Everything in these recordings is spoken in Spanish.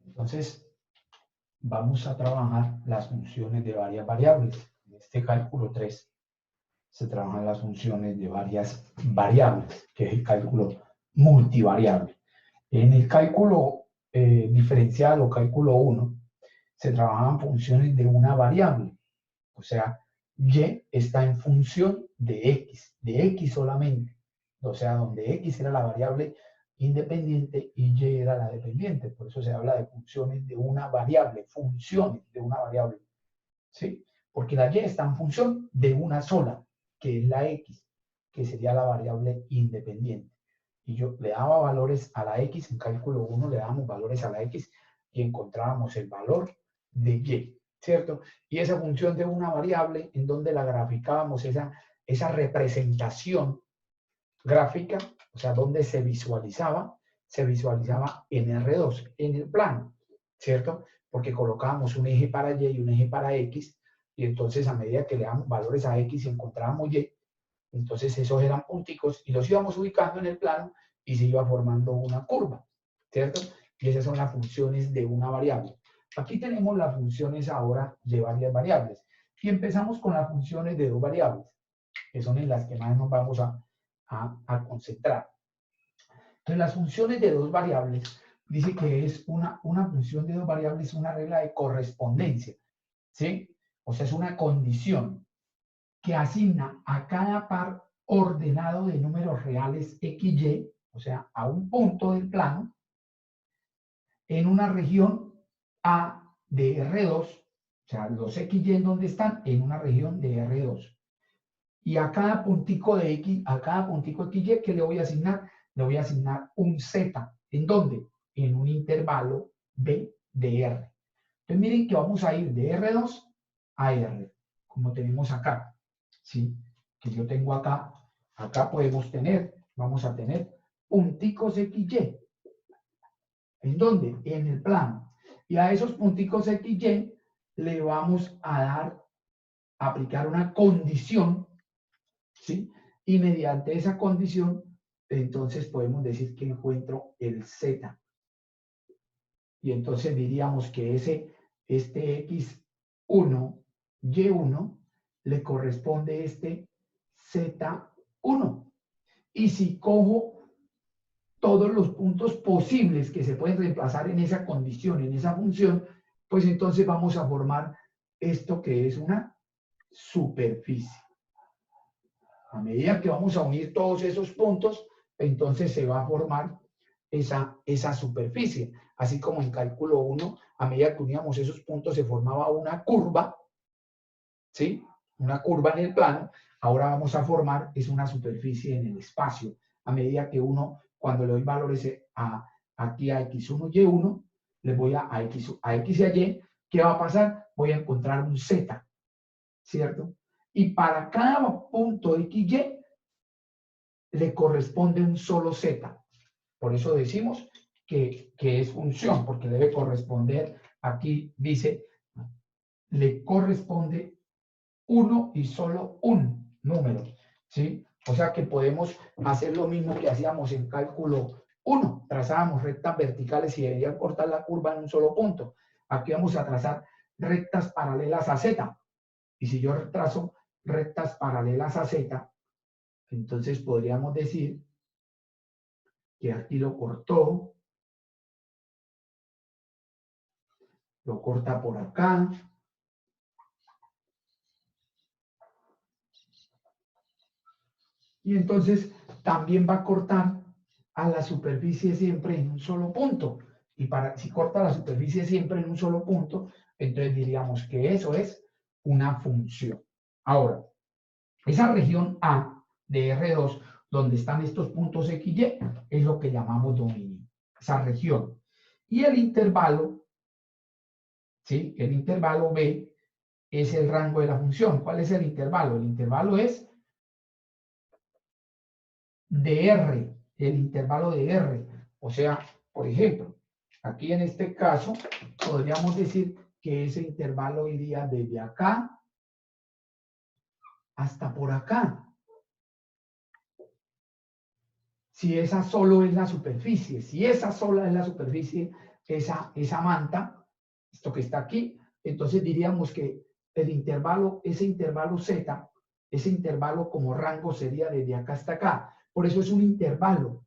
Entonces, vamos a trabajar las funciones de varias variables. En este cálculo 3 se trabajan las funciones de varias variables, que es el cálculo multivariable. En el cálculo diferencial o cálculo 1 se trabajan funciones de una variable. O sea, y está en función de x solamente. O sea, donde x era la variable independiente y y era la dependiente. Por eso se habla de funciones de una variable, funciones de una variable. ¿Sí? Porque la y está en función de una sola, que es la x, que sería la variable independiente. Y yo le daba valores a la x, en cálculo 1 le dábamos valores a la x y encontrábamos el valor de y, ¿cierto? Y esa función de una variable en donde la graficábamos, esa representación gráfica, o sea, donde se visualizaba en R2, en el plano, ¿cierto? Porque colocábamos un eje para Y y un eje para X, y entonces a medida que le damos valores a X y encontrábamos Y, entonces esos eran punticos y los íbamos ubicando en el plano y se iba formando una curva, ¿cierto? Y esas son las funciones de una variable. Aquí tenemos las funciones ahora de varias variables. Y empezamos con las funciones de dos variables, que son en las que más nos vamos a concentrar. Entonces, las funciones de dos variables, dice que es una función de dos variables, una regla de correspondencia, ¿sí? O sea, es una condición que asigna a cada par ordenado de números reales x, y, o sea, a un punto del plano, en una región A de R2, o sea, los x, y en donde están, en una región de R2. Y a cada puntico de X, a cada puntico de XY, ¿qué le voy a asignar? Le voy a asignar un Z. ¿En dónde? En un intervalo B de R. Entonces miren que vamos a ir de R2 a R, como tenemos acá. ¿Sí? Que yo tengo acá. Acá podemos tener, vamos a tener punticos XY. ¿En dónde? En el plano. Y a esos punticos XY le vamos a dar, a aplicar una condición, ¿sí? Y mediante esa condición, entonces podemos decir que encuentro el Z. Y entonces diríamos que este X1, Y1, le corresponde este Z1. Y si cojo todos los puntos posibles que se pueden reemplazar en esa condición, en esa función, pues entonces vamos a formar esto que es una superficie. A medida que vamos a unir todos esos puntos, entonces se va a formar esa superficie. Así como en cálculo 1, a medida que uníamos esos puntos se formaba una curva, ¿sí? Una curva en el plano. Ahora vamos a formar es una superficie en el espacio. A medida que uno, cuando le doy valores aquí a X1 y Y1, le voy a X y a Y, ¿qué va a pasar? Voy a encontrar un Z, ¿cierto? Y para cada punto XY le corresponde un solo Z. Por eso decimos que es función, porque debe corresponder, aquí dice, le corresponde uno y solo un número, ¿sí? O sea que podemos hacer lo mismo que hacíamos en cálculo 1. Trazábamos rectas verticales y deberían cortar la curva en un solo punto. Aquí vamos a trazar rectas paralelas a Z. Y si yo trazo rectas paralelas a Z, entonces podríamos decir que aquí lo cortó, lo corta por acá, y entonces también va a cortar a la superficie siempre en un solo punto. Y si corta la superficie siempre en un solo punto, entonces diríamos que eso es una función. Ahora, esa región A de R2, donde están estos puntos XY, es lo que llamamos dominio, esa región. Y el intervalo, ¿sí? El intervalo B es el rango de la función. ¿Cuál es el intervalo? El intervalo es de R, el intervalo de R. O sea, por ejemplo, aquí en este caso, podríamos decir que ese intervalo iría desde acá hasta por acá. si esa solo es la superficie, si esa sola es la superficie, esa manta, esto que está aquí, entonces diríamos que el intervalo, ese intervalo Z, ese intervalo como rango sería desde acá hasta acá. Por eso es un intervalo,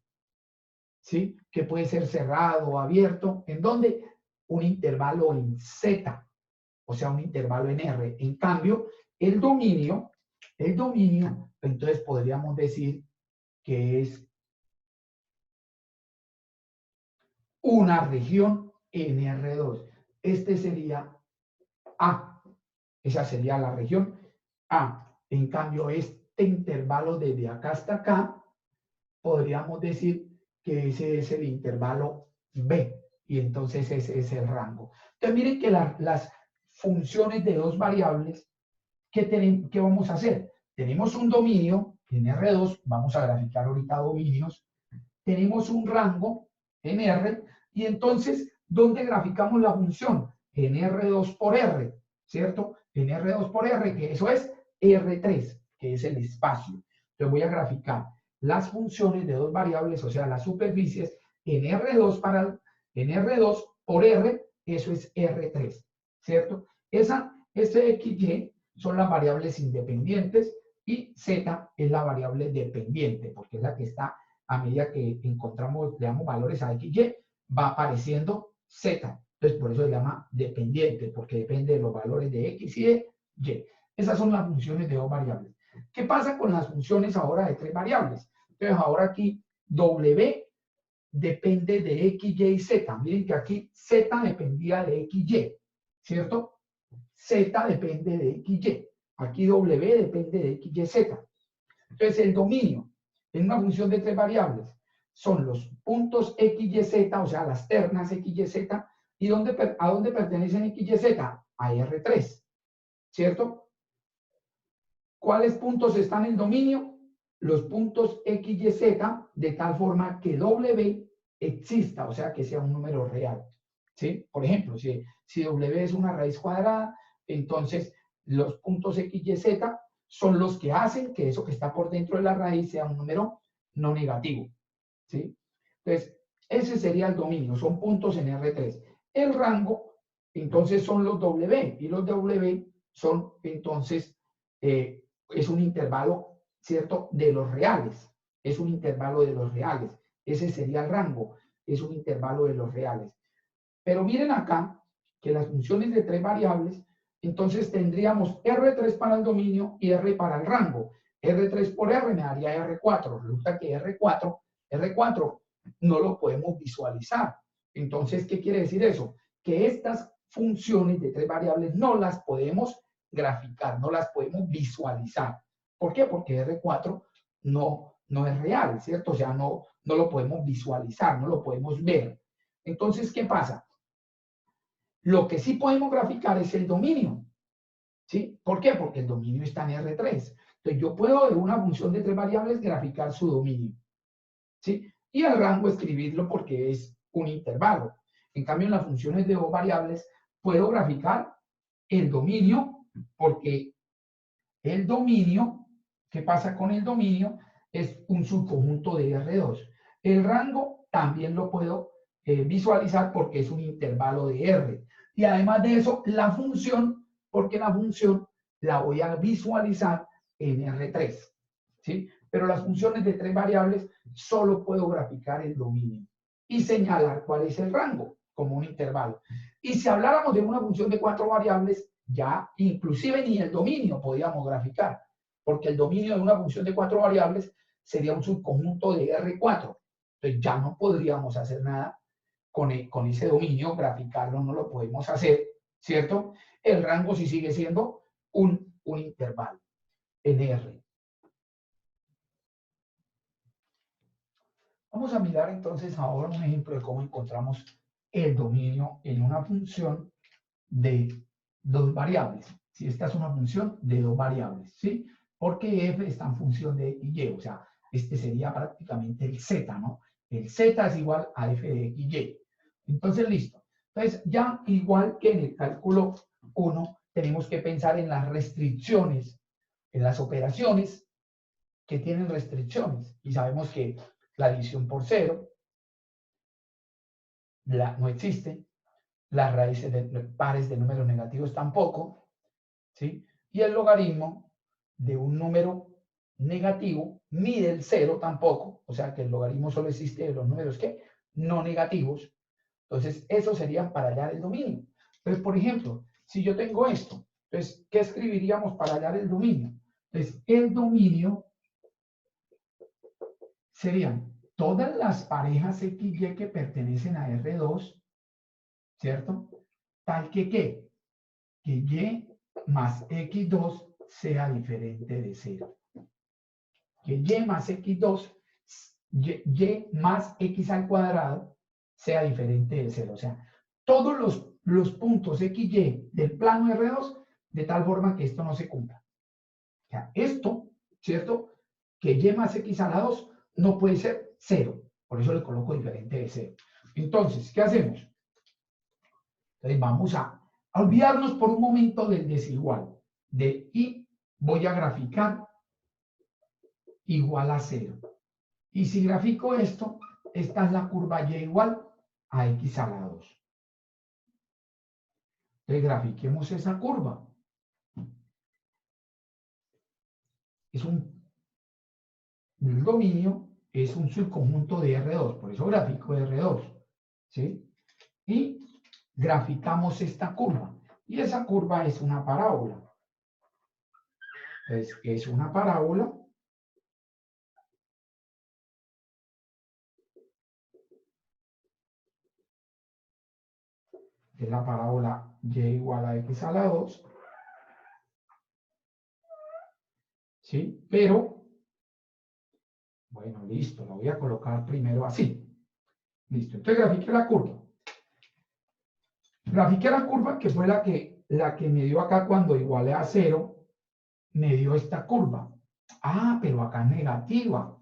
¿sí? Que puede ser cerrado o abierto. ¿En dónde? Un intervalo en Z, o sea, un intervalo en R. En cambio, el dominio, entonces podríamos decir que es una región en R2. Este sería A. Esa sería la región A. En cambio, este intervalo desde acá hasta acá, podríamos decir que ese es el intervalo B. Y entonces ese es el rango. Entonces miren que las funciones de dos variables, ¿qué vamos a hacer? Tenemos un dominio en R2, vamos a graficar ahorita dominios. Tenemos un rango en R, y entonces, ¿dónde graficamos la función? En R2 por R, ¿cierto? En R2 por R, que eso es R3, que es el espacio. Entonces voy a graficar las funciones de dos variables, o sea, las superficies, en R2 por R, eso es R3, ¿cierto? XY son las variables independientes y Z es la variable dependiente, porque es la que está a medida que encontramos, le damos valores a X, Y, va apareciendo Z. Entonces, por eso se llama dependiente, porque depende de los valores de X y de Y. Esas son las funciones de dos variables. ¿Qué pasa con las funciones ahora de tres variables? Entonces, ahora aquí W depende de X, Y y Z. Miren que aquí Z dependía de X, Y, ¿cierto? Z depende de X, Y. Aquí W depende de X, Y, Z. Entonces, el dominio en una función de tres variables son los puntos X, Y, Z, o sea, las ternas X, Y, Z. ¿Y a dónde pertenecen X, Y, Z? A R3, ¿cierto? ¿Cuáles puntos están en el dominio? Los puntos X, Y, Z, de tal forma que W exista, o sea, que sea un número real, ¿sí? Por ejemplo, si W es una raíz cuadrada, entonces los puntos X, Y, Z son los que hacen que eso que está por dentro de la raíz sea un número no negativo, ¿sí? Entonces, ese sería el dominio, son puntos en R3. El rango, entonces, son los W, y los W son, entonces, es un intervalo, ¿cierto?, de los reales. Es un intervalo de los reales. Ese sería el rango, es un intervalo de los reales. Pero miren acá que las funciones de tres variables, entonces tendríamos R3 para el dominio y R para el rango. R3 por R me daría R4. Resulta que R4 no lo podemos visualizar. Entonces, ¿qué quiere decir eso? Que estas funciones de tres variables no las podemos graficar, no las podemos visualizar. ¿Por qué? Porque R4 no es real, ¿cierto? O sea, no lo podemos visualizar, no lo podemos ver. Entonces, ¿qué pasa? Lo que sí podemos graficar es el dominio, ¿sí? ¿Por qué? Porque el dominio está en R3. Entonces, yo puedo de una función de tres variables graficar su dominio, ¿sí? Y el rango escribirlo porque es un intervalo. En cambio, en las funciones de dos variables, puedo graficar el dominio porque el dominio, ¿qué pasa con el dominio? Es un subconjunto de R2. El rango también lo puedo visualizar porque es un intervalo de R. Y además de eso, la función, porque la función la voy a visualizar en R3, ¿sí? Pero las funciones de tres variables solo puedo graficar el dominio y señalar cuál es el rango como un intervalo. Y si habláramos de una función de cuatro variables, ya inclusive ni el dominio podíamos graficar, porque el dominio de una función de cuatro variables sería un subconjunto de R4. Entonces ya no podríamos hacer nada con ese dominio, graficarlo no lo podemos hacer, ¿cierto? El rango sí sigue siendo un intervalo en R. Vamos a mirar entonces ahora un ejemplo de cómo encontramos el dominio en una función de dos variables. Si esta es una función de dos variables, ¿sí? Porque f está en función de x y, o sea, este sería prácticamente el z, ¿no? El z es igual a f de x y. Entonces, listo. Entonces, ya igual que en el cálculo 1, tenemos que pensar en las restricciones, en las operaciones que tienen restricciones. Y sabemos que la división por 0, no existe, las raíces de pares de números negativos tampoco, ¿sí? Y el logaritmo de un número negativo mide el 0 tampoco, o sea que el logaritmo solo existe de los números que no negativos. Entonces, esos serían para hallar el dominio. Entonces, por ejemplo, si yo tengo esto, entonces, ¿qué escribiríamos para hallar el dominio? Entonces, el dominio serían todas las parejas XY que pertenecen a R2, ¿cierto? Tal que Y más X2 sea diferente de 0. Que Y más X2, Y más X al cuadrado sea diferente de 0. O sea, todos los puntos XY del plano R2 de tal forma que esto no se cumpla. O sea, esto, ¿cierto? Que Y más X a la 2 no puede ser 0. Por eso le coloco diferente de 0. Entonces, ¿qué hacemos? Entonces vamos a olvidarnos por un momento del desigual. De Y voy a graficar igual a 0. Y si grafico esto, esta es la curva Y igual a X a la 2. Entonces grafiquemos esa curva. El dominio es un subconjunto de R2, por eso grafico R2. ¿Sí? Y graficamos esta curva. Y esa curva es una parábola. Entonces, es una parábola. Es la parábola Y igual a X a la 2. ¿Sí? Pero, bueno, listo, lo voy a colocar primero así. Listo, entonces grafiqué la curva. Grafiqué la curva que fue la que me dio acá cuando igualé a 0, me dio esta curva. Ah, pero acá es negativa.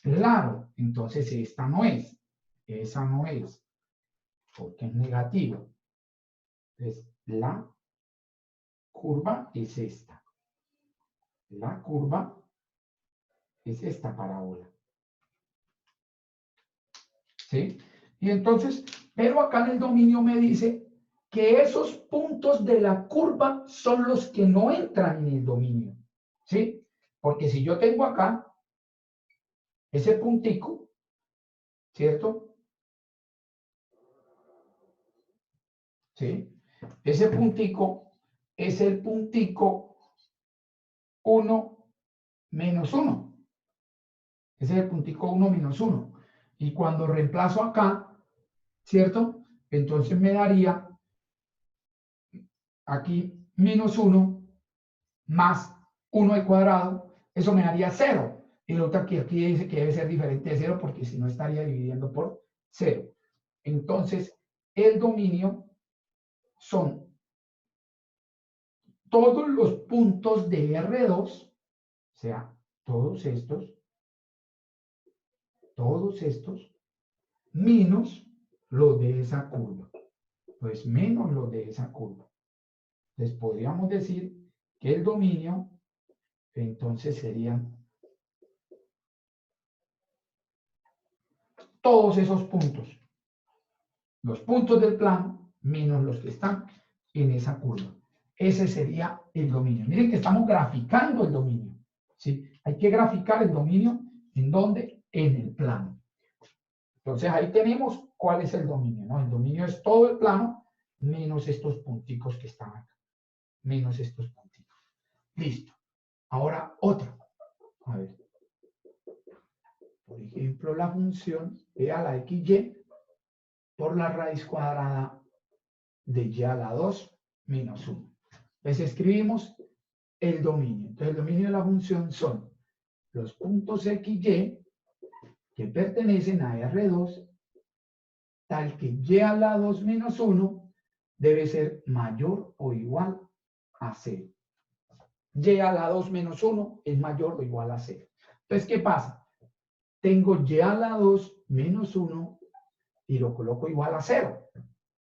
Claro, entonces esta no es. Esa no es. Porque es negativa. Entonces, la curva es esta. La curva es esta parábola. ¿Sí? Y entonces, pero acá en el dominio me dice que esos puntos de la curva son los que no entran en el dominio. ¿Sí? Porque si yo tengo acá ese puntico, ¿cierto? ¿Sí? Ese puntico es el puntico 1 menos 1. Ese es el puntico 1 menos 1. Y cuando reemplazo acá, ¿cierto? Entonces me daría aquí menos 1 más 1 al cuadrado. Eso me daría 0. Y lo que aquí dice que debe ser diferente de 0 porque si no estaría dividiendo por 0. Entonces, el dominio son todos los puntos de R2, o sea, todos estos, menos los de esa curva. Pues menos los de esa curva. Entonces podríamos decir que el dominio, entonces serían todos esos puntos. Los puntos del plano menos los que están en esa curva. Ese sería el dominio. Miren que estamos graficando el dominio. ¿Sí? Hay que graficar el dominio ¿en dónde? En el plano. Entonces ahí tenemos cuál es el dominio, ¿no? El dominio es todo el plano menos estos punticos que están acá. Menos estos punticos. Listo. Ahora otra. A ver. Por ejemplo, la función e a la xy por la raíz cuadrada de y a la 2 menos 1. Entonces escribimos el dominio. Entonces el dominio de la función son los puntos xy que pertenecen a R2 tal que y a la 2 menos 1 debe ser mayor o igual a 0. Y a la 2 menos 1 es mayor o igual a 0. Entonces, ¿qué pasa? Tengo y a la 2 menos 1 y lo coloco igual a 0.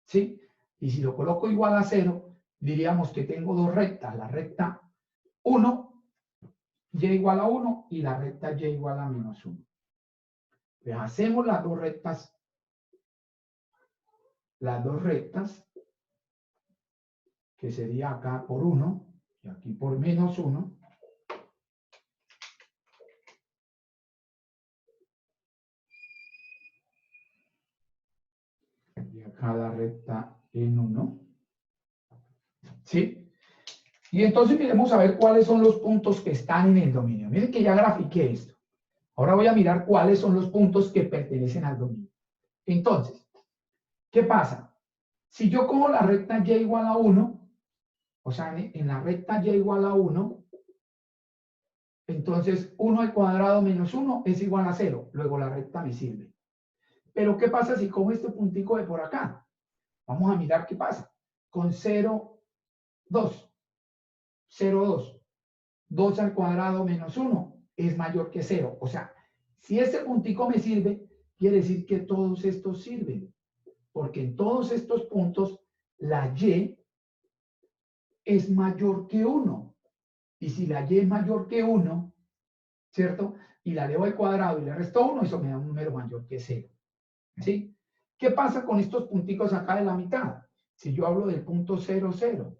¿Sí? Y si lo coloco igual a 0, diríamos que tengo dos rectas. La recta 1, y igual a 1, y la recta y igual a menos 1. Pues hacemos las dos rectas, que sería acá por 1 y aquí por menos 1. Y acá la recta en 1. ¿Sí? Y entonces miremos a ver cuáles son los puntos que están en el dominio. Miren que ya grafiqué esto. Ahora voy a mirar cuáles son los puntos que pertenecen al dominio. Entonces, ¿qué pasa? Si yo cojo la recta y igual a 1, o sea, en la recta y igual a 1, entonces 1 al cuadrado menos 1 es igual a 0. Luego la recta me sirve. Pero ¿qué pasa si cojo este puntico de por acá? Vamos a mirar qué pasa. Con 0, 2. 0, 2. 2 al cuadrado menos 1 es mayor que 0. O sea, si este puntico me sirve, quiere decir que todos estos sirven. Porque en todos estos puntos, la y es mayor que 1. Y si la y es mayor que 1, ¿cierto? Y la elevo al cuadrado y le resto 1, eso me da un número mayor que 0. ¿Sí? ¿Qué pasa con estos punticos acá de la mitad? Si yo hablo del punto 0, 0.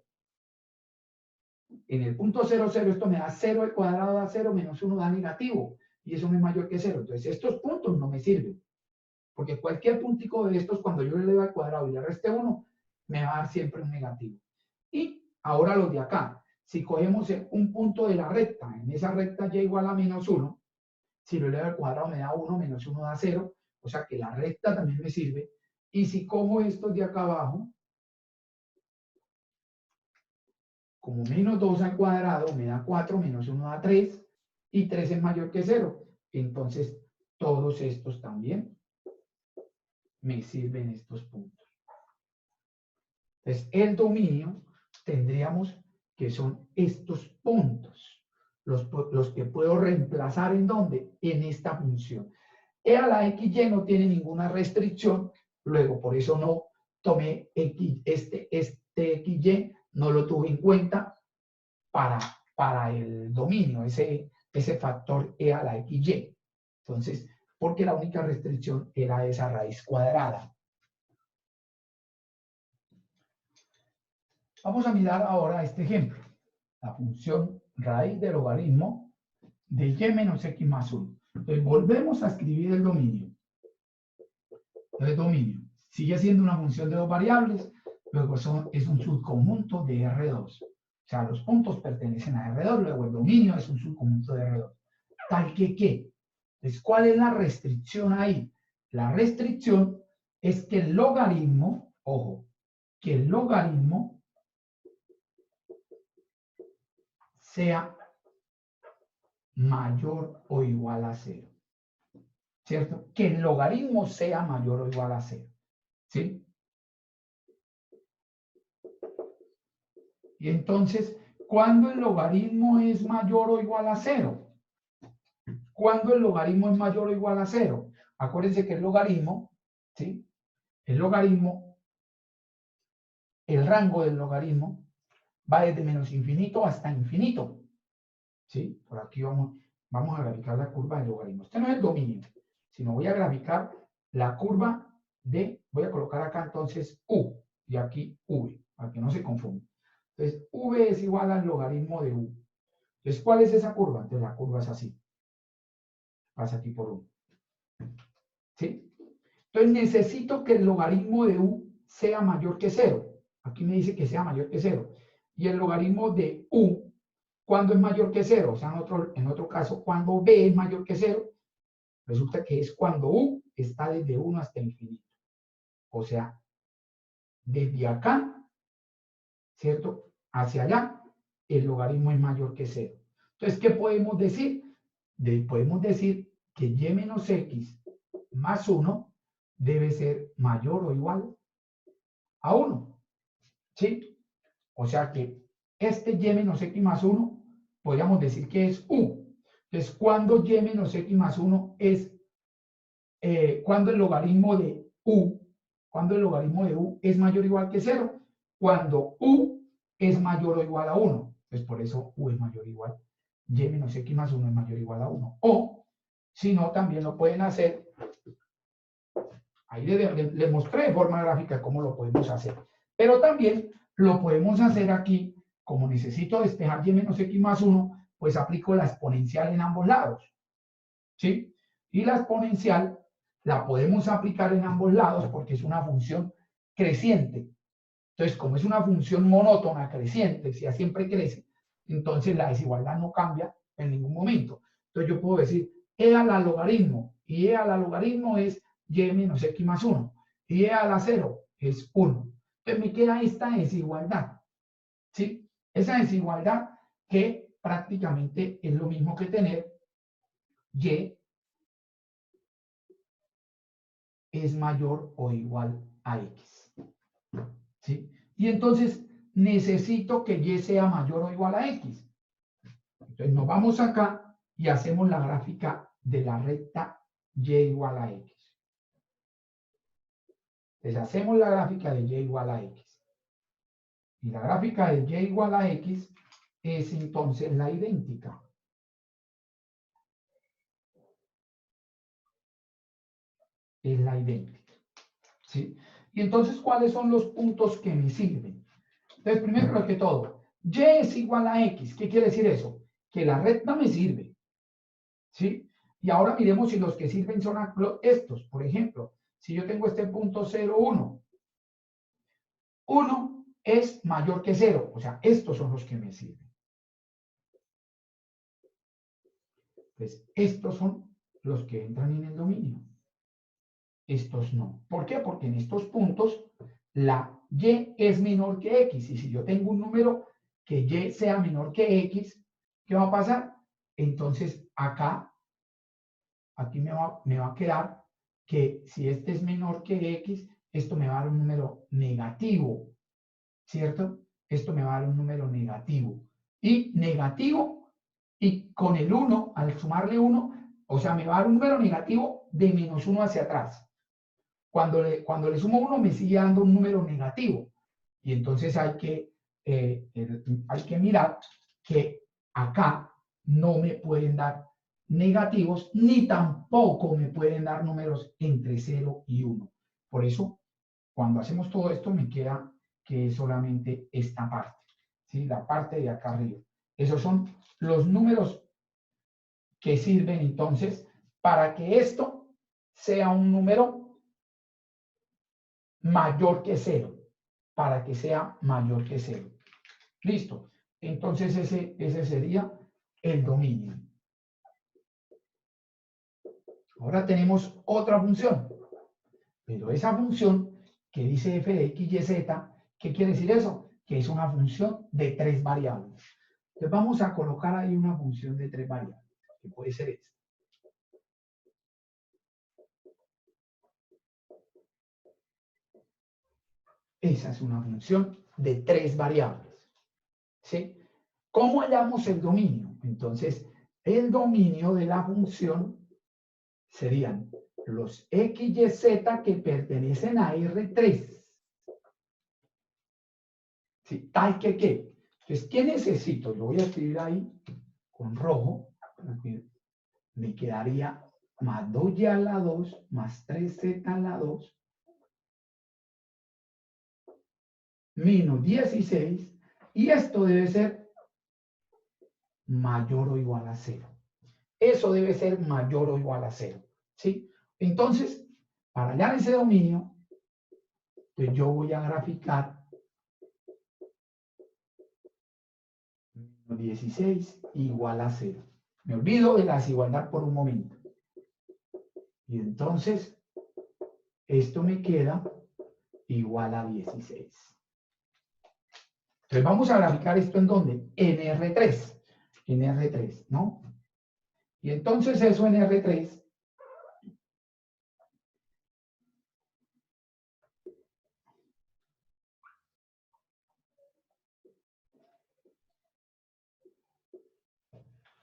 En el punto 0, 0 esto me da 0 al cuadrado da 0 menos 1 da negativo. Y eso no es mayor que 0. Entonces estos puntos no me sirven. Porque cualquier puntico de estos, cuando yo le elevo al cuadrado y le reste 1, me va a dar siempre un negativo. Y ahora los de acá. Si cogemos un punto de la recta, en esa recta y igual a menos 1, si lo elevo al cuadrado me da 1, menos 1 da 0. O sea que la recta también me sirve. Y si cojo estos de acá abajo, como menos 2 al cuadrado me da 4, menos 1 da 3, y 3 es mayor que 0. Entonces, todos estos también me sirven estos puntos. Entonces, el dominio tendríamos que son estos puntos, los que puedo reemplazar ¿en dónde? En esta función. E a la XY no tiene ninguna restricción, luego por eso no tomé este XY, no lo tuve en cuenta para el dominio, ese factor E a la XY. Entonces, porque la única restricción era esa raíz cuadrada. Vamos a mirar ahora este ejemplo. La función raíz del logaritmo de y menos x más 1. Entonces, volvemos a escribir el dominio. El dominio sigue siendo una función de dos variables, luego es un subconjunto de R2. O sea, los puntos pertenecen a R2, luego el dominio es un subconjunto de R2. Tal que ¿qué? Entonces, ¿cuál es la restricción ahí? La restricción es que el logaritmo, ojo, que el logaritmo sea mayor o igual a 0. ¿Cierto? Que el logaritmo sea mayor o igual a 0. ¿Sí? Y entonces, ¿cuándo el logaritmo es mayor o igual a 0? ¿Cuándo el logaritmo es mayor o igual a 0? Acuérdense que el logaritmo, ¿sí? El rango del logaritmo va desde menos infinito hasta infinito. ¿Sí? Por aquí vamos a graficar la curva del logaritmo. Este no es el dominio, sino voy a graficar la curva voy a colocar acá entonces U y aquí V, para que no se confunda. Entonces, V es igual al logaritmo de U. Entonces, ¿cuál es esa curva? Entonces, la curva es así. Pasa aquí por U. ¿Sí? Entonces, necesito que el logaritmo de U sea mayor que 0. Aquí me dice que sea mayor que 0. Y el logaritmo de U, ¿cuándo es mayor que 0? O sea, en otro caso, cuando B es mayor que 0, resulta que es cuando U está desde 1 hasta infinito. O sea, desde acá, ¿cierto? Hacia allá, el logaritmo es mayor que 0. Entonces, ¿qué podemos decir? Podemos decir que y menos x más 1 debe ser mayor o igual a 1. ¿Sí? O sea que este y menos x más 1, podríamos decir que es u. Entonces, cuando y menos x más 1 es, cuando el logaritmo de u, es mayor o igual que 0, cuando u es mayor o igual a 1. Entonces, por eso u es mayor o igual, y menos x más 1 es mayor o igual a 1. O, si no, también lo pueden hacer Ahí le mostré de forma gráfica cómo lo podemos hacer. Pero también lo podemos hacer aquí, como necesito despejar y menos x más 1, pues aplico la exponencial en ambos lados. ¿Sí? Y la exponencial la podemos aplicar en ambos lados porque es una función creciente. Entonces, como es una función monótona, creciente, si siempre crece, entonces la desigualdad no cambia en ningún momento. Entonces yo puedo decir e a la logaritmo, y e a la logaritmo es y menos x más 1, y e a la 0 es 1. Entonces me queda esta desigualdad, ¿sí? Esa desigualdad que prácticamente es lo mismo que tener y es mayor o igual a x, ¿sí? Y entonces necesito que y sea mayor o igual a x. Entonces nos vamos acá y hacemos la gráfica de la recta y igual a x. Entonces hacemos la gráfica de y igual a x. Y la gráfica de y igual a x es entonces la idéntica. Es la idéntica. ¿Sí? Y entonces, ¿cuáles son los puntos que me sirven? Entonces, primero que todo, y es igual a x. ¿Qué quiere decir eso? Que la recta me sirve. ¿Sí? Y ahora miremos si los que sirven son estos. Por ejemplo, si yo tengo este punto 0, 1. 1 es mayor que 0. O sea, estos son los que me sirven. Pues estos son los que entran en el dominio. Estos no. ¿Por qué? Porque en estos puntos la y es menor que x. Y si yo tengo un número que y sea menor que x, ¿qué va a pasar? Entonces acá, aquí me va a quedar que si este es menor que x, esto me va a dar un número negativo, ¿cierto? Esto me va a dar un número negativo. Y negativo, y con el 1, al sumarle 1, o sea, me va a dar un número negativo de menos 1 hacia atrás. Cuando le sumo 1 me sigue dando un número negativo. Y entonces hay que mirar que acá no me pueden dar negativos ni tampoco me pueden dar números entre 0 y 1. Por eso, cuando hacemos todo esto, me queda que es solamente esta parte, ¿sí? La parte de acá arriba. Esos son los números que sirven entonces para que esto sea un número mayor que 0, para que sea mayor que 0. Listo. Entonces ese sería el dominio. Ahora tenemos otra función, pero esa función que dice f de x, y, z, ¿qué quiere decir eso? Que es una función de 3 variables. Entonces vamos a colocar ahí una función de 3 variables, que puede ser esta. Esa es una función de 3 variables. ¿Sí? ¿Cómo hallamos el dominio? Entonces, el dominio de la función serían los x, y, z que pertenecen a R3. ¿Sí? Tal que qué. Entonces, ¿qué necesito? Lo voy a escribir ahí con rojo. Me quedaría más 2y a la 2 más 3z a la 2 menos 16. Y esto debe ser mayor o igual a 0. Eso debe ser mayor o igual a 0. ¿Sí? Entonces, para hallar ese dominio, pues yo voy a graficar 16 igual a 0. Me olvido de la desigualdad por un momento. Y entonces, esto me queda igual a 16. Entonces vamos a graficar esto en ¿dónde? En R3. En R3, ¿no? Y entonces eso en R3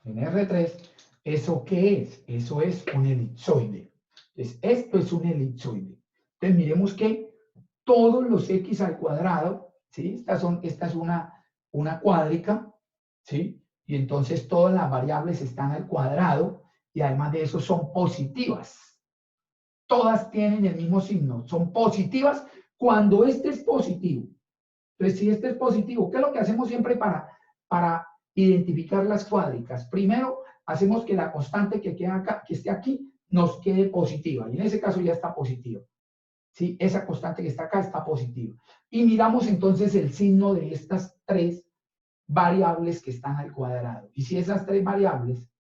en R3, ¿eso qué es? Eso es un elipsoide. Entonces, esto es un elipsoide. Entonces, miremos que todos los x al cuadrado, ¿sí? Esta es una cuádrica, ¿sí? Y entonces todas las variables están al cuadrado y además de eso son positivas. todas tienen el mismo signo, son positivas cuando este es positivo. Entonces, si este es positivo, ¿qué es lo que hacemos siempre para identificar las cuádricas? Primero, hacemos que la constante que queda acá, que esté aquí, nos quede positiva. Y en ese caso ya está positiva. ¿Sí? Esa constante que está acá está positiva. Y miramos entonces el signo de estas tres variables que están al cuadrado. Y si esas tres variables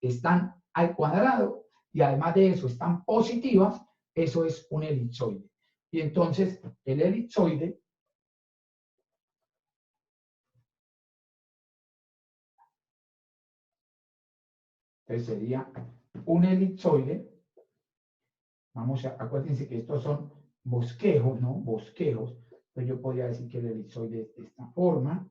están al cuadrado y además de eso están positivas, eso es un elipsoide. Y entonces el elipsoide sería un elipsoide. Vamos a, acuérdense que estos son bosquejos, ¿no? Bosquejos. Entonces yo podría decir que el elipsoide es de esta forma.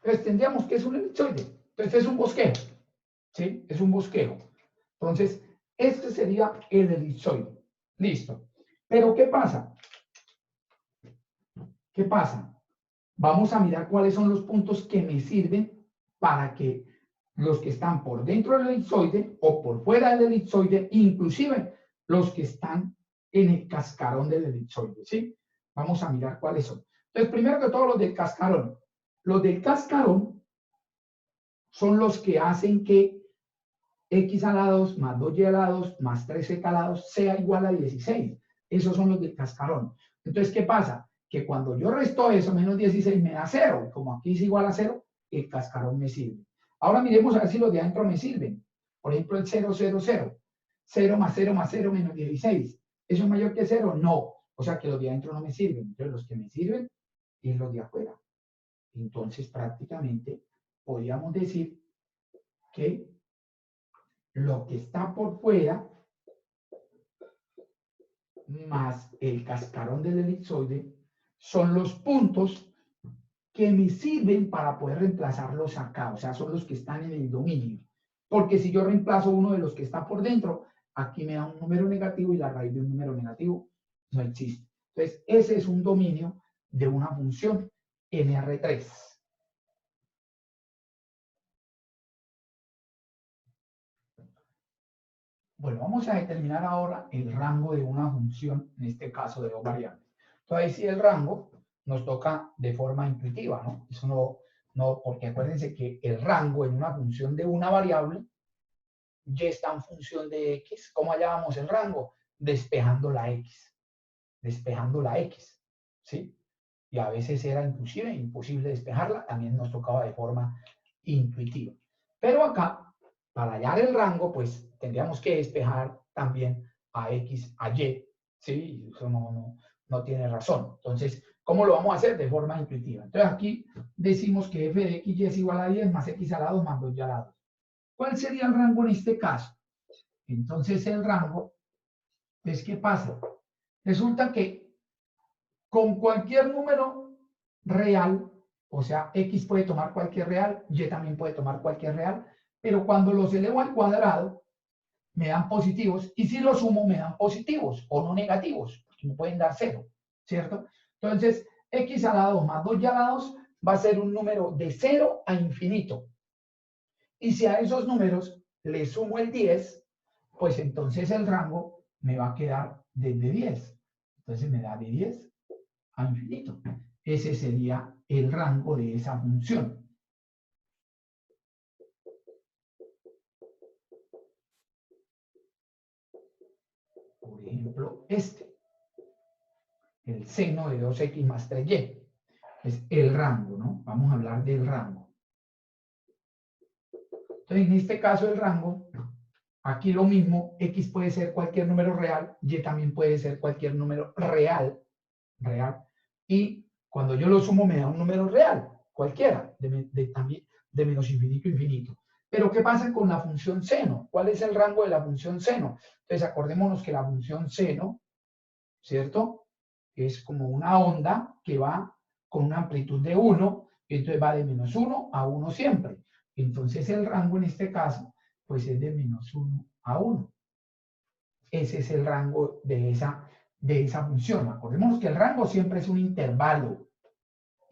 Entonces tendríamos que es un elipsoide. Entonces es un bosquejo. ¿Sí? Es un bosquejo. Entonces, este sería el elipsoide. Listo. Pero ¿qué pasa? ¿Qué pasa? Vamos a mirar cuáles son los puntos que me sirven para que los que están por dentro del elipsoide o por fuera del elipsoide, inclusive los que están en el cascarón del elipsoide, ¿sí? Vamos a mirar cuáles son. Entonces, primero que todo, los del cascarón. Los del cascarón son los que hacen que x a la 2 más 2y a la 2 más 3z a la 2 sea igual a 16. Esos son los del cascarón. Entonces, ¿qué pasa? Que cuando yo resto eso, menos 16 me da 0. Como aquí es igual a 0, el cascarón me sirve. Ahora miremos a ver si los de adentro me sirven. Por ejemplo, el 0, 0, 0. 0 más 0 más 0 menos 16. ¿Eso es mayor que 0? No. O sea que los de adentro no me sirven. Entonces, los que me sirven es los de afuera. Entonces, prácticamente, podríamos decir que lo que está por fuera más el cascarón del elipsoide son los puntos que me sirven para poder reemplazarlos acá, o sea, son los que están en el dominio. Porque si yo reemplazo uno de los que está por dentro, aquí me da un número negativo y la raíz de un número negativo no existe. Entonces, ese es un dominio de una función NR3. Bueno, vamos a determinar ahora el rango de una función, en este caso de dos variables. Entonces, si el rango nos toca de forma intuitiva, ¿no? Eso no, porque acuérdense que el rango en una función de una variable ya está en función de x. ¿Cómo hallábamos el rango? Despejando la x. Despejando la x, ¿sí? Y a veces era inclusive imposible despejarla, también nos tocaba de forma intuitiva. Pero acá, para hallar el rango, pues tendríamos que despejar también a x, a y, ¿sí? Eso no tiene razón. Entonces, ¿cómo lo vamos a hacer? De forma intuitiva. Entonces aquí decimos que f de x y es igual a 10 más x al lado más 2y al lado. ¿Cuál sería el rango en este caso? Entonces el rango, pues, ¿qué pasa? Resulta que con cualquier número real, o sea, x puede tomar cualquier real, y también puede tomar cualquier real, pero cuando los elevo al cuadrado, me dan positivos, y si los sumo, me dan positivos, o no negativos, porque me pueden dar 0, ¿cierto? Entonces, x a la 2 más 2y a la 2 va a ser un número de 0 a infinito. Y si a esos números le sumo el 10, pues entonces el rango me va a quedar desde 10. Entonces me da de 10 a infinito. Ese sería el rango de esa función. Por ejemplo, el seno de 2x más 3y. Es el rango, ¿no? Vamos a hablar del rango. Entonces, en este caso, el rango, aquí lo mismo, x puede ser cualquier número real, y también puede ser cualquier número real, y cuando yo lo sumo me da un número real, cualquiera, también de menos infinito a infinito. Pero ¿qué pasa con la función seno? ¿Cuál es el rango de la función seno? Entonces acordémonos que la función seno, ¿cierto? Es como una onda que va con una amplitud de 1 Entonces va de menos 1 a 1 siempre. Entonces el rango en este caso, pues es de menos 1 a 1. Ese es el rango de esa función. Acordémonos que el rango siempre es un intervalo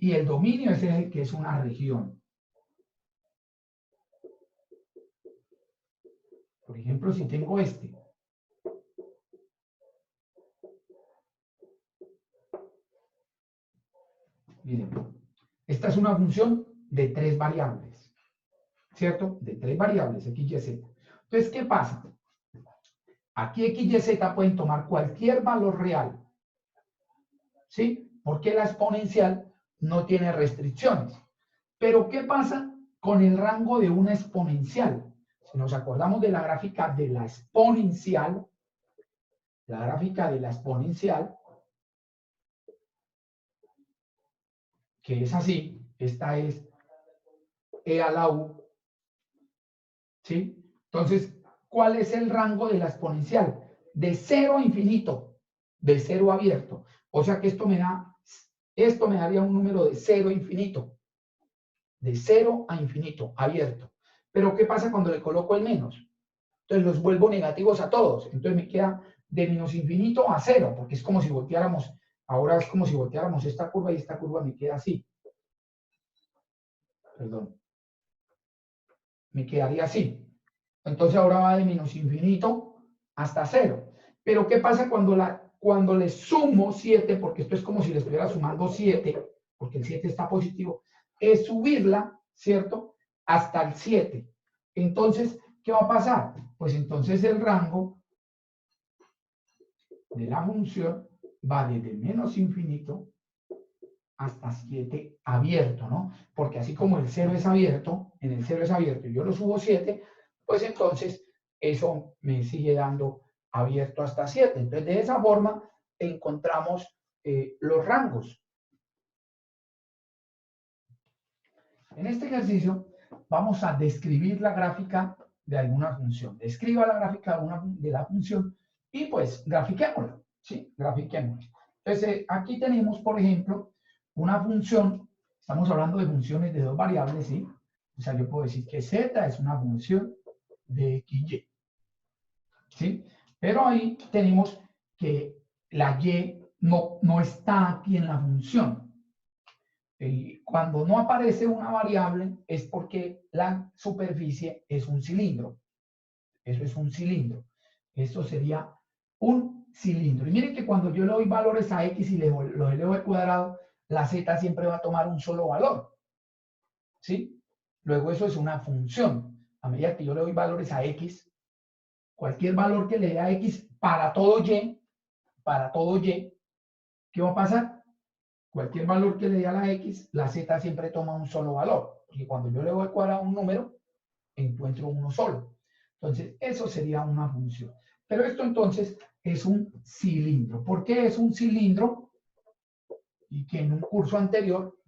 y el dominio es el que es una región. Por ejemplo, si tengo este. Miren, esta es una función de 3 variables, ¿cierto? De 3 variables, x, y, z. Entonces, ¿qué pasa? Aquí x, y, z pueden tomar cualquier valor real, ¿sí? Porque la exponencial no tiene restricciones. Pero, ¿qué pasa con el rango de una exponencial? Si nos acordamos de la gráfica de la exponencial, que es así, esta es e a la u, ¿sí? Entonces, ¿cuál es el rango de la exponencial? De 0 a infinito, de 0 abierto. O sea que esto me daría un número de 0 a infinito, de 0 a infinito, abierto. Pero ¿qué pasa cuando le coloco el menos? Entonces los vuelvo negativos a todos. Entonces me queda de menos infinito a 0, porque es como si volteáramos, ahora es como si volteáramos esta curva y esta curva me queda así. Perdón. Me quedaría así. Entonces ahora va de menos infinito hasta 0. Pero ¿qué pasa cuando le sumo 7? Porque esto es como si le estuviera sumando 7, porque el 7 está positivo. Es subirla, ¿cierto? Hasta el 7. Entonces, ¿qué va a pasar? Pues entonces el rango de la función va desde menos infinito hasta 7 abierto, ¿no? Porque así como el 0 es abierto, en el 0 es abierto y yo lo subo 7, pues entonces eso me sigue dando abierto hasta 7. Entonces, de esa forma encontramos los rangos. En este ejercicio vamos a describir la gráfica de alguna función. Describa la gráfica de la función y pues grafiquémosla, ¿sí? Grafiquémosla. Entonces, aquí tenemos, por ejemplo, una función, estamos hablando de funciones de 2 variables, ¿sí? O sea, yo puedo decir que z es una función de xy, ¿sí? Pero ahí tenemos que la y no está aquí en la función. Cuando no aparece una variable es porque la superficie es un cilindro. Eso es un cilindro. Esto sería un cilindro. Y miren que cuando yo le doy valores a x y lo elevo al cuadrado, la z siempre va a tomar un solo valor. ¿Sí? Luego eso es una función. A medida que yo le doy valores a x, cualquier valor que le dé a x para todo y, ¿qué va a pasar? Cualquier valor que le dé a la x, la z siempre toma un solo valor. Porque cuando yo le doy al cuadrado a un número, encuentro uno solo. Entonces, eso sería una función. Pero esto entonces es un cilindro. ¿Por qué es un cilindro? Y que en un curso anterior,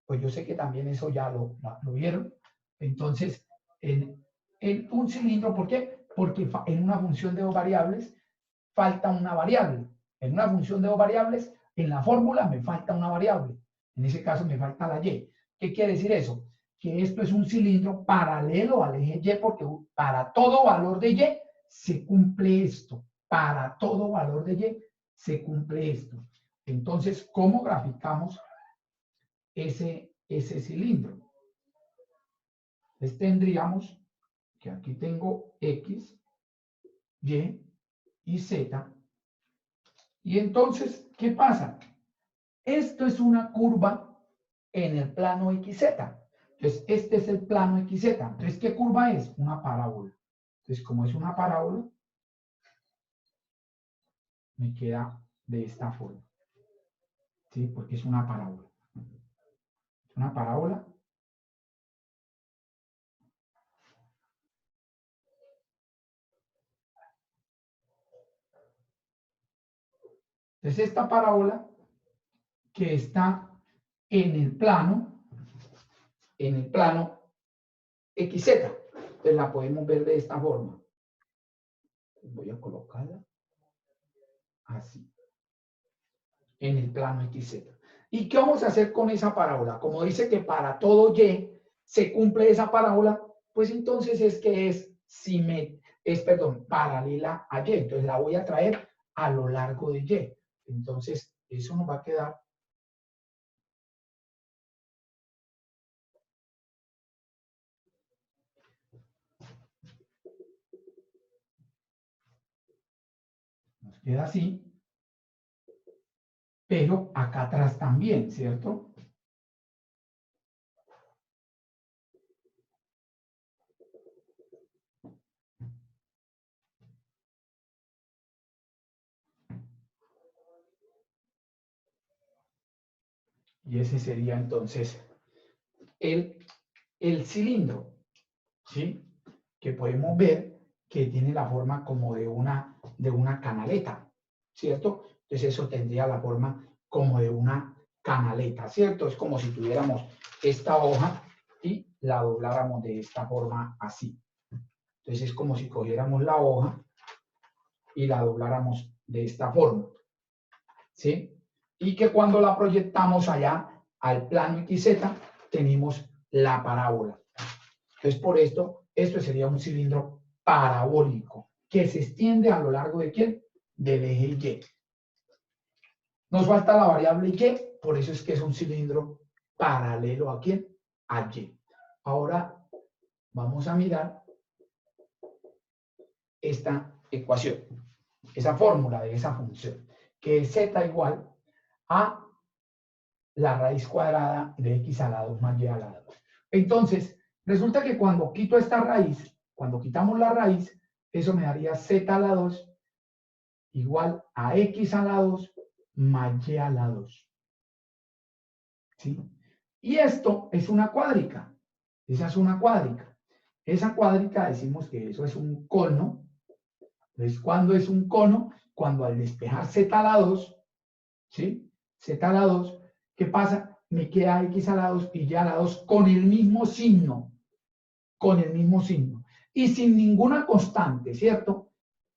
pues yo sé que también eso ya lo vieron. Entonces, en un cilindro, ¿por qué? Porque en una función de 2 variables falta una variable. En una función de 2 variables, en la fórmula me falta una variable. En ese caso me falta la y. ¿Qué quiere decir eso? Que esto es un cilindro paralelo al eje y, porque para todo valor de y se cumple esto. Para todo valor de y se cumple esto. Entonces, ¿cómo graficamos ese cilindro? Entonces tendríamos que aquí tengo x, y z. Y entonces, ¿qué pasa? Esto es una curva en el plano XZ. Entonces, este es el plano XZ. Entonces, ¿qué curva es? Una parábola. Entonces, como es una parábola, me queda de esta forma. ¿Sí? Porque es una parábola. Una parábola. Entonces, esta parábola que está en el plano XZ. Entonces, la podemos ver de esta forma. Voy a colocarla así. En el plano XZ. ¿Y qué vamos a hacer con esa parábola? Como dice que para todo y se cumple esa parábola, pues entonces es que paralela a y. Entonces la voy a traer a lo largo de y. Entonces eso nos va a quedar así, pero acá atrás también, ¿cierto? Y ese sería entonces el, el cilindro, ¿sí? Que podemos ver que tiene la forma como de una canaleta, ¿cierto? Entonces eso tendría la forma como de una canaleta, ¿cierto? Es como si tuviéramos esta hoja y la dobláramos de esta forma así. Entonces es como si cogiéramos la hoja y la dobláramos de esta forma, ¿sí? Y que cuando la proyectamos allá al plano XZ, tenemos la parábola. Entonces, por esto sería un cilindro parabólico que se extiende a lo largo de ¿quién? Del eje Y. Nos falta la variable Y, por eso es que es un cilindro paralelo ¿a quién? A Y. Ahora vamos a mirar esta ecuación, esa fórmula de esa función, que es z igual a la raíz cuadrada de x a la 2 más y a la 2. Entonces, resulta que cuando quito esta raíz, cuando quitamos la raíz, eso me daría z a la 2 igual a x a la 2 más y a la 2. ¿Sí? Y esto es una cuádrica. Esa es una cuádrica. Esa cuádrica decimos que eso es un cono. Entonces, ¿cuándo es un cono? Cuando al despejar z a la 2, ¿sí? Z a la 2, ¿qué pasa? Me queda x a la 2 y y a la 2 con el mismo signo. Con el mismo signo. Y sin ninguna constante, ¿cierto?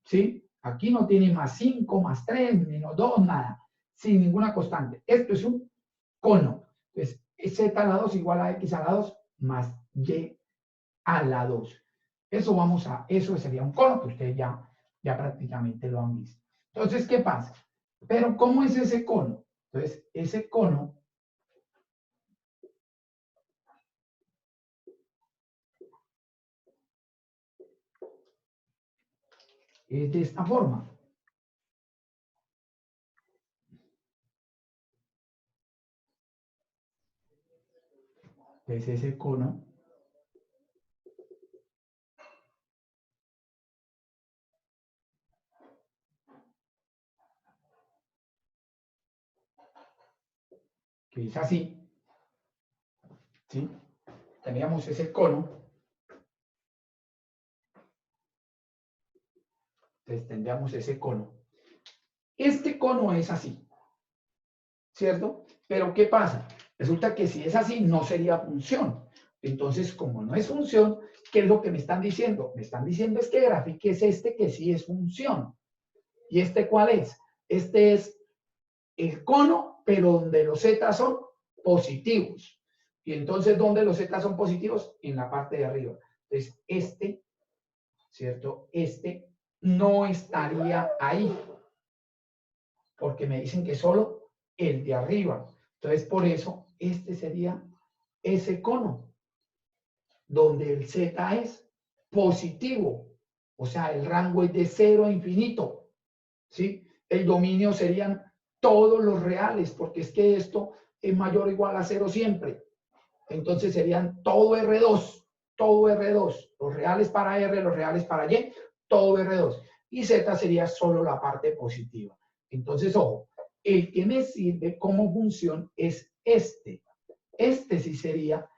¿Sí? Aquí no tiene más 5, más 3, menos 2, nada. Sin ninguna constante. Esto es un cono. Entonces, z a la 2 igual a x a la 2 más y a la 2. Eso sería un cono que ustedes ya prácticamente lo han visto. Entonces, ¿qué pasa? Pero, ¿cómo es ese cono? Entonces, ese cono es de esta forma. Entonces, ese cono que es así, ¿sí? Teníamos ese cono, entonces tendríamos ese cono. Este cono es así, ¿cierto? Pero ¿qué pasa? Resulta que si es así, no sería función. Entonces, como no es función, ¿qué es lo que me están diciendo? Me están diciendo es que grafiques este que sí es función. ¿Y este cuál es? Este es el cono, pero donde los z son positivos. Y entonces, ¿dónde los z son positivos? En la parte de arriba. Entonces, este, ¿cierto? Este no estaría ahí, porque me dicen que solo el de arriba. Entonces, por eso, este sería ese cono, donde el z es positivo. O sea, el rango es de 0 a infinito. ¿Sí? El dominio serían todos los reales, porque es que esto es mayor o igual a 0 siempre. Entonces serían todo R2, los reales para R, los reales para Y, todo R2. Y Z sería solo la parte positiva. Entonces, ojo, el que me sirve como función es este. Este sí sería,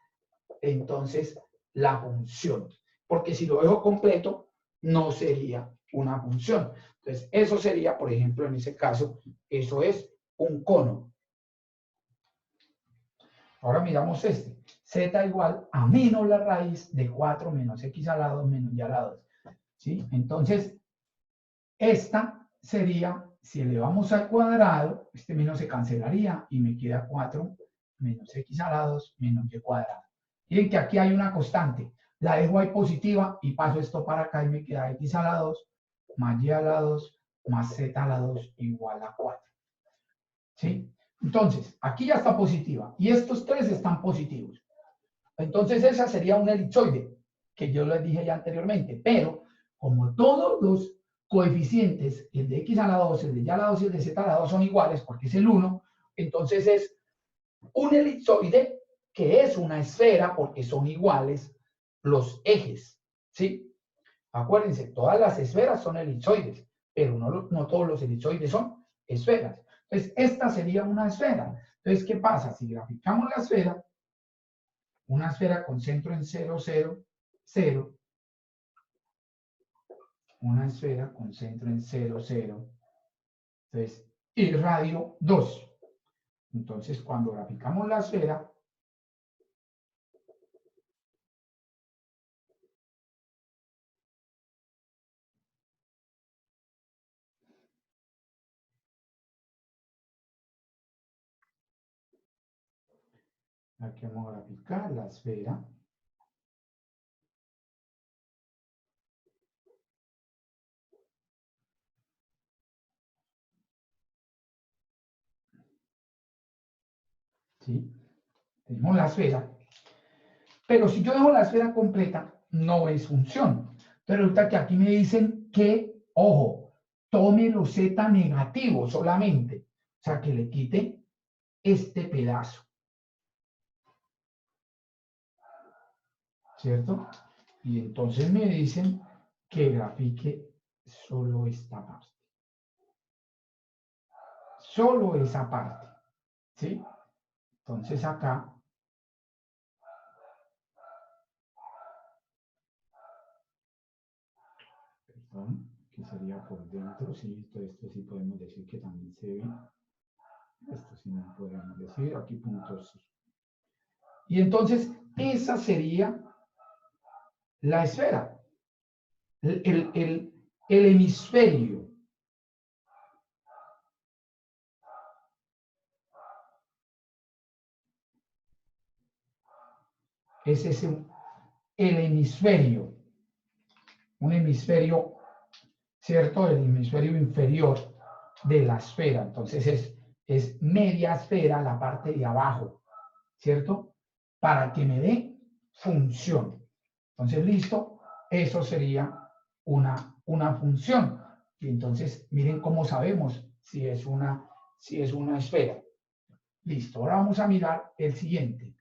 entonces, la función. Porque si lo dejo completo, no sería una función. Entonces, eso sería, por ejemplo, en ese caso, eso es un cono. Ahora miramos este. Z igual a menos la raíz de 4 menos x a la 2 menos y a la 2. ¿Sí? Entonces, esta sería si elevamos al cuadrado, este menos se cancelaría y me queda 4 menos x a la 2 menos y cuadrado. Miren que aquí hay una constante. La dejo ahí positiva y paso esto para acá y me queda x a la 2 más y a la 2 más z a la 2 igual a 4. ¿Sí? Entonces, aquí ya está positiva y estos tres están positivos. Entonces esa sería una elipsoide, que yo les dije ya anteriormente, pero como todos los coeficientes, el de x a la 2, el de y a la 2 y el de z a la 2 son iguales, porque es el 1, entonces es un elipsoide que es una esfera porque son iguales los ejes, ¿sí? Acuérdense, todas las esferas son elipsoides, pero no todos los elipsoides son esferas. Entonces, esta sería una esfera. Entonces, ¿qué pasa? Si graficamos la esfera, una esfera con centro en 0, 0, 0, una esfera con centro en 0, 0, entonces, y radio 2. Entonces, cuando graficamos la esfera, aquí vamos a graficar la esfera. ¿Sí? Tenemos la esfera. Pero si yo dejo la esfera completa, no es función. Pero resulta que aquí me dicen que, ojo, tome los z negativos solamente. O sea, que le quite este pedazo. ¿Cierto? Y entonces me dicen que grafique solo esta parte. Solo esa parte. ¿Sí? Entonces acá que sería por dentro, sí, esto sí podemos decir que también se ve, esto sí no podemos decir, aquí puntos. Y entonces esa sería la esfera, el hemisferio. Ese es el hemisferio, un hemisferio, ¿cierto? El hemisferio inferior de la esfera. Entonces es media esfera la parte de abajo, ¿cierto? Para que me dé función. Entonces, listo, eso sería una función. Y entonces, miren cómo sabemos si es una esfera. Listo, ahora vamos a mirar el siguiente.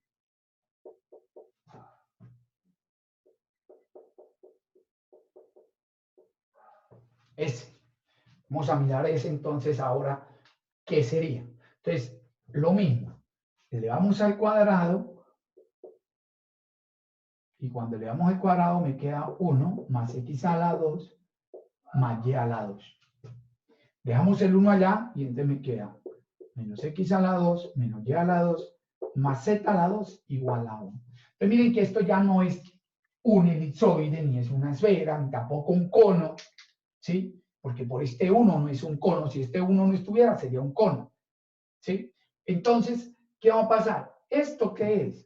Ese. Vamos a mirar ese entonces ahora, ¿qué sería? Entonces, lo mismo. Le vamos al cuadrado y cuando le damos al cuadrado me queda 1 más x a la 2 más y a la 2. Dejamos el 1 allá y entonces me queda menos x a la 2 menos y a la 2 más z a la 2 igual a 1. Entonces miren que esto ya no es un elipsoide, ni es una esfera, ni tampoco un cono, ¿sí? Porque por este 1 no es un cono, si este 1 no estuviera sería un cono, ¿sí? Entonces, ¿qué va a pasar? ¿Esto qué es?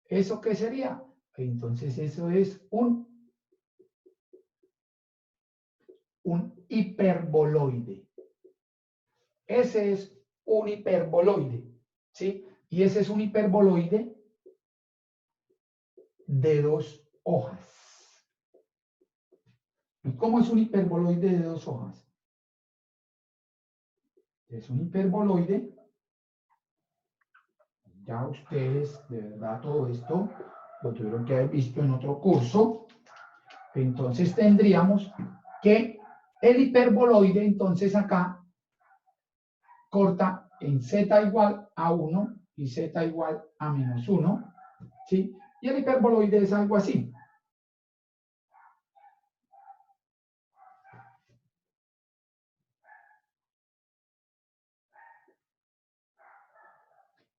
¿Eso qué sería? Entonces eso es un hiperboloide. Ese es un hiperboloide, ¿sí? Y ese es un hiperboloide de 2 hojas. ¿Y cómo es un hiperboloide de 2 hojas? Es un hiperboloide, ya ustedes, de verdad, todo esto lo tuvieron que haber visto en otro curso. Entonces tendríamos que el hiperboloide, entonces acá, corta en z igual a 1 y z igual a menos 1, ¿sí? Y el hiperboloide es algo así.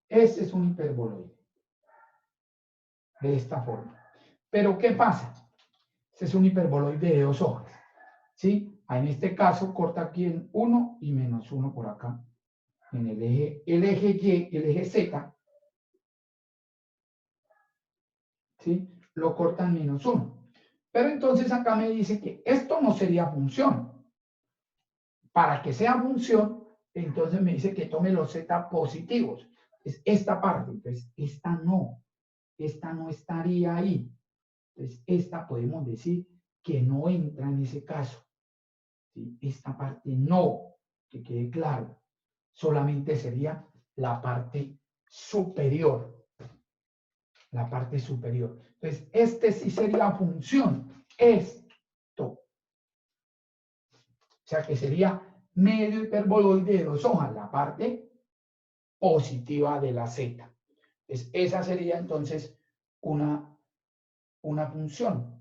Este es un hiperboloide. De esta forma. Pero ¿qué pasa? Este es un hiperboloide de 2 hojas. ¿Sí? En este caso, corta aquí en 1 y menos 1 por acá. En el eje Y, el eje Z, ¿sí? Lo corta en menos 1. Pero entonces acá me dice que esto no sería función. Para que sea función, entonces me dice que tome los Z positivos. Es esta parte, entonces esta no estaría ahí. Entonces esta podemos decir que no entra en ese caso. ¿Sí? Esta parte no, que quede claro. Solamente sería la parte superior. La parte superior. Entonces, este sí sería función. Esto. O sea que sería medio hiperboloide de 2 hojas, la parte positiva de la Z. Esa sería entonces una función.